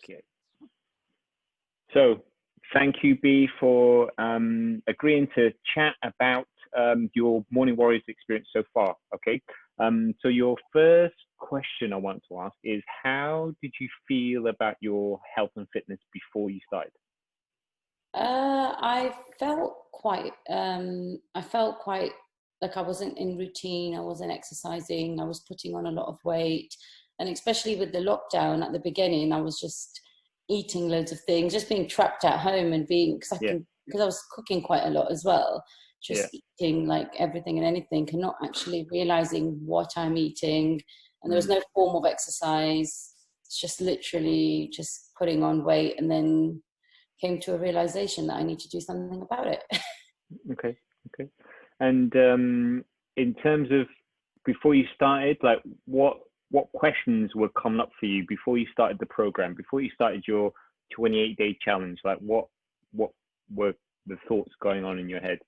Okay. So thank you, B, for agreeing to chat about your Morning Warriors experience so far. Okay. So your first question I want to ask is, how did you feel about your health and fitness before you started? I felt quite like I wasn't in routine. I wasn't exercising. I was putting on a lot of weight, and especially with the lockdown at the beginning, I was just eating loads of things, just being trapped at home and being, because I was cooking quite a lot as well, just eating like everything and anything and not actually realizing what I'm eating. And there was no form of exercise. It's just literally just putting on weight, and then came to a realization that I need to do something about it. Okay. And in terms of before you started, like what questions were coming up for you before you started the program, before you started your 28-day challenge? Like what were the thoughts going on in your head?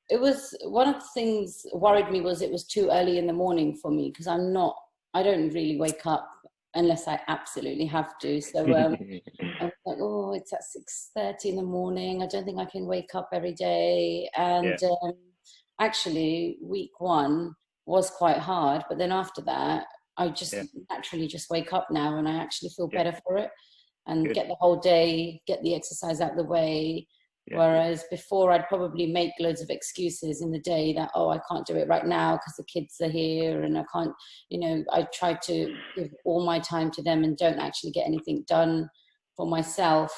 It was, one of the things worried me was it was too early in the morning for me, because I don't really wake up unless I absolutely have to. So I was like, oh, it's at 6:30 in the morning. I don't think I can wake up every day. And actually, week 1 was quite hard. But then after that, I just naturally just wake up now, and I actually feel better for it, and get the whole day, get the exercise out of the way. Whereas before, I'd probably make loads of excuses in the day that, oh, I can't do it right now because the kids are here and I can't, I try to give all my time to them and don't actually get anything done for myself.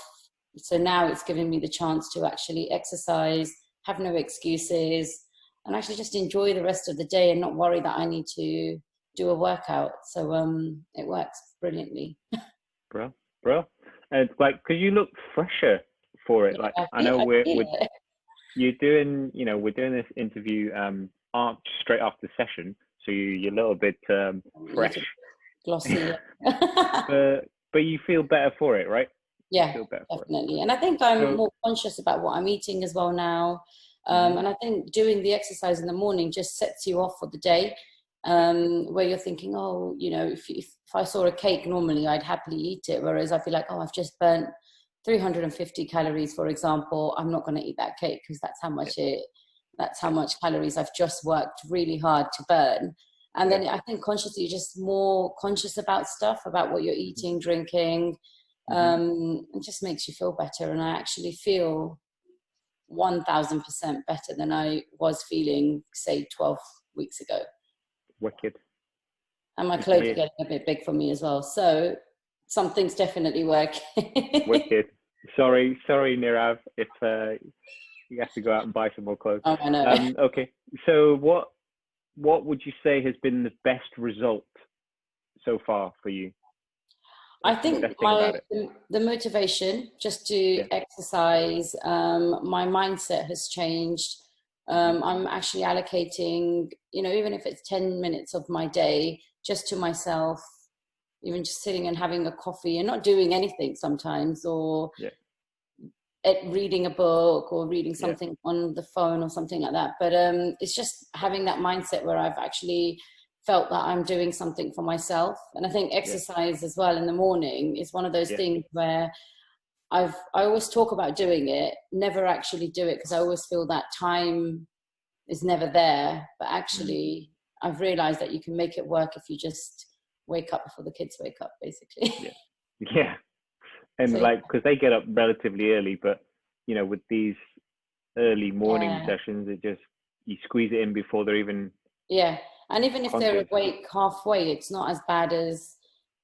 So now it's given me the chance to actually exercise, have no excuses, and actually just enjoy the rest of the day and not worry that I need to do a workout. So it works brilliantly. Bro. And like, because you look fresher for it. Like, I know you're doing, we're doing this interview straight after the session, so you're a little bit fresh, glossy. but you feel better for it, right? Yeah, definitely. And I think I'm more conscious about what I'm eating as well now. And I think doing the exercise in the morning just sets you off for the day, where you're thinking, oh, if I saw a cake normally, I'd happily eat it. Whereas I feel like, oh, I've just burnt 350 calories, for example. I'm not going to eat that cake because that's how much calories I've just worked really hard to burn. And then I think consciously, you're just more conscious about stuff, about what you're eating, drinking. It just makes you feel better. And I actually feel 1000% better than I was feeling, say, 12 weeks ago. Wicked. And my clothes are getting a bit big for me as well. So something's definitely working. Wicked. Sorry, Nirav, if you have to go out and buy some more clothes. Oh, I know. Okay. So what would you say has been the best result so far for you? I think the motivation just to exercise, my mindset has changed. I'm actually allocating, even if it's 10 minutes of my day just to myself, even just sitting and having a coffee and not doing anything sometimes, or reading a book or reading something on the phone or something like that. But it's just having that mindset where I've actually felt that I'm doing something for myself. And I think exercise as well in the morning is one of those things where I always talk about doing it, never actually do it, because I always feel that time is never there. But actually, I've realized that you can make it work if you just wake up before the kids wake up, basically. And so, because they get up relatively early, but with these early morning sessions, you squeeze it in before they're even and even if they're awake halfway, it's not as bad as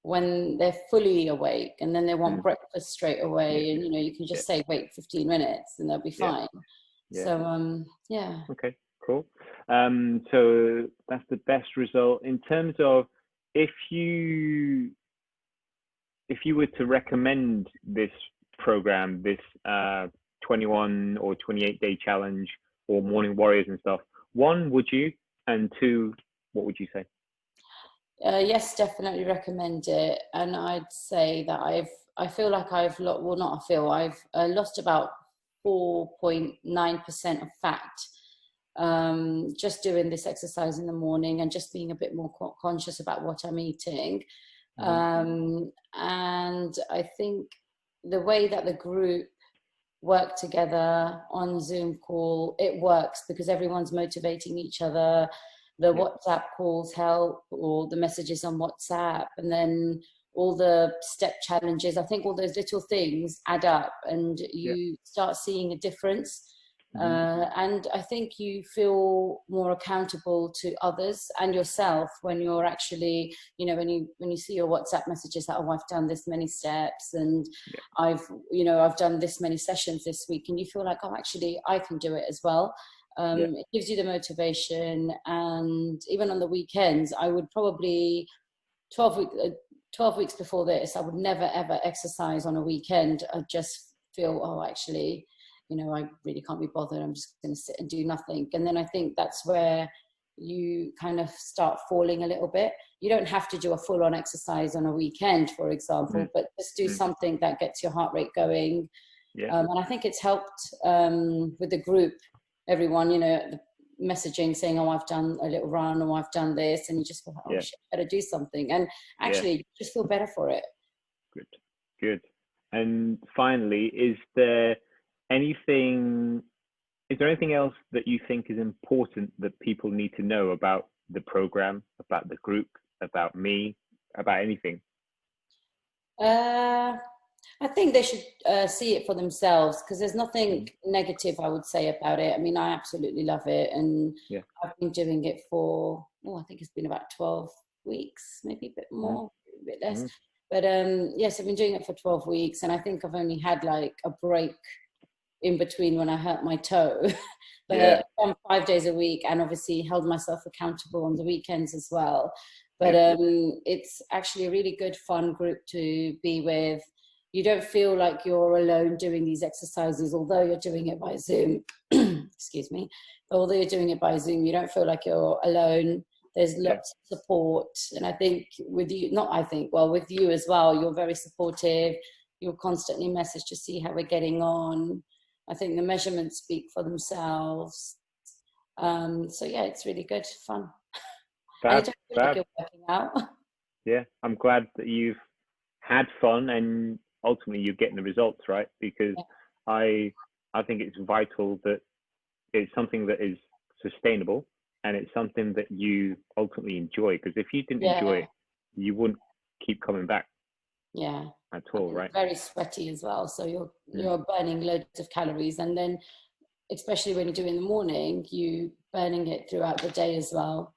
when they're fully awake and then they want breakfast straight away, and you can just say wait 15 minutes and they'll be fine. So okay, cool. So that's the best result. In terms of, if you were to recommend this program, this 21 or 28-day challenge or Morning Warriors and stuff, 1, would you? And 2, what would you say? Yes, definitely recommend it. And I'd say that I've lost about 4.9% of fat, just doing this exercise in the morning and just being a bit more conscious about what I'm eating. And I think the way that the group work together on Zoom call, it works because everyone's motivating each other. The WhatsApp calls help, or the messages on WhatsApp, and then all the step challenges. I think all those little things add up, and you start seeing a difference. And I think you feel more accountable to others and yourself when you're actually, you know, when you see your WhatsApp messages that, oh, I've done this many steps, and I've done this many sessions this week, and you feel like, oh, actually I can do it as well. It gives you the motivation. And even on the weekends, I would probably 12 weeks before this, I would never ever exercise on a weekend. I just feel, oh, actually, you know, I really can't be bothered. I'm just going to sit and do nothing. And then I think that's where you kind of start falling a little bit. You don't have to do a full-on exercise on a weekend, for example, but just do something that gets your heart rate going. And I think it's helped with the group, everyone, you know, the messaging saying, oh, I've done a little run, or I've done this, and you just feel, oh, shit, I better do something. And actually, you just feel better for it. Good. And finally, is there anything else that you think is important that people need to know about the program, about the group, about me, about anything? I think they should see it for themselves, because there's nothing negative I would say about it. I mean, I absolutely love it, and I've been doing it for, I think it's been about 12 weeks, maybe a bit more, a bit less. But yes, I've been doing it for 12 weeks, and I think I've only had like a break in between when I hurt my toe. But I've done 5 days a week, and obviously held myself accountable on the weekends as well. But it's actually a really good, fun group to be with. You don't feel like you're alone doing these exercises, although you're doing it by Zoom. Excuse me. Although you're doing it by Zoom, you don't feel like you're alone. There's lots of support. And I think with you, with you as well, you're very supportive. You'll constantly message to see how we're getting on. I think the measurements speak for themselves. So yeah, it's really good, fun. And you don't feel like you're working out. Yeah, I'm glad that you've had fun, and ultimately you're getting the results, right? Because I think it's vital that it's something that is sustainable, and it's something that you ultimately enjoy. Because if you didn't enjoy it, you wouldn't keep coming back. At all, right? Very sweaty as well, so you're burning loads of calories, and then especially when you do in the morning, you burning it throughout the day as well.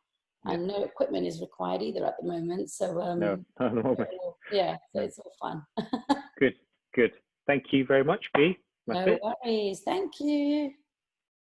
And no equipment is required either at the moment, so no, not at the moment. So it's all fun. Good. Thank you very much, Bea. No worries. Thank you.